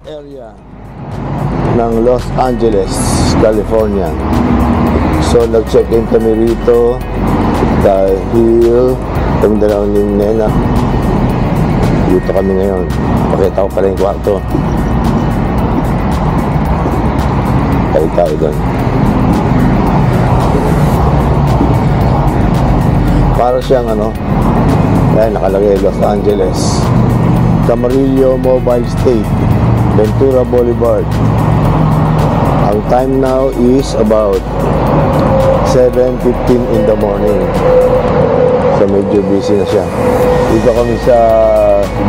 area ng Los Angeles, California. So nag-check-in kami rito dahil kami dalawang ni Nena. Dito kami ngayon. Pakita ko pala yung kwarto. Tayo doon. Para siyang ayan, nakalagay Los Angeles, Camarillo Mobile State, Ventura Boulevard. Ang time now is about 7:15 in the morning. So medyo busy na siya. Dito kami sa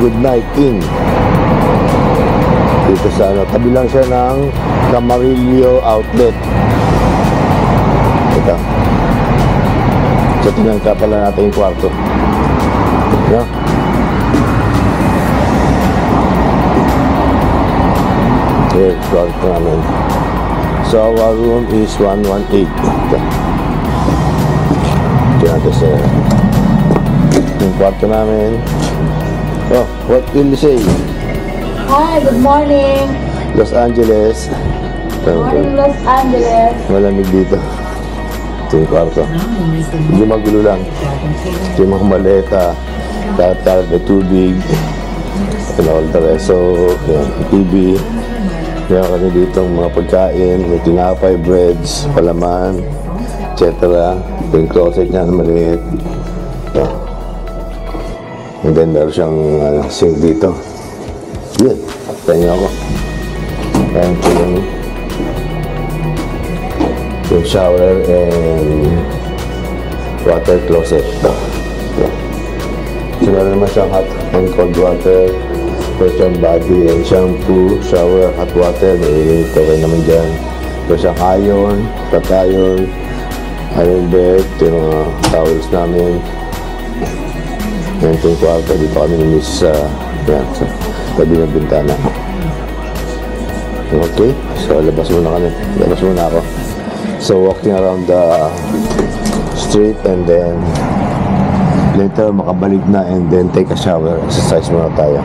Goodnight Inn. Dito sa tabi lang siya ng Camarillo Outlet. Ito. So tingnan ka pala natin yung kwarto. No? Here, kwarto namin. So our room is 118. Ito. Tingnan natin sa yung kwarto namin. Oh, what will you say? Hi, good morning. Los Angeles. Morning, Los Angeles. Malamig dito. Ito yung kwarto. Hindi magulo lang. Ito yung mga maleta. Tatat, may tubig. And all the rest. So, yan, TV. Meron kami dito mga pagkain. May tinapay, breads, palaman, etc. Ito yung closet niya na maliit. Ito. And then meron siyang sink dito. Yan. Tayo niyo ako. Ayan po yung shower and water closet. So meron naman siyang hot and cold water, meron siyang body and shampoo, shower, hot water, may okay naman dyan. Meron siyang iron, flat iron bed, ito yung mga towels namin. Yan ito yung kwarto, dito kami namis sa tabi ng bintana. Okay, so labas muna kami. Labas muna ako. So walking around the street and then later makabalik na and then take a shower. Exercise muna tayo.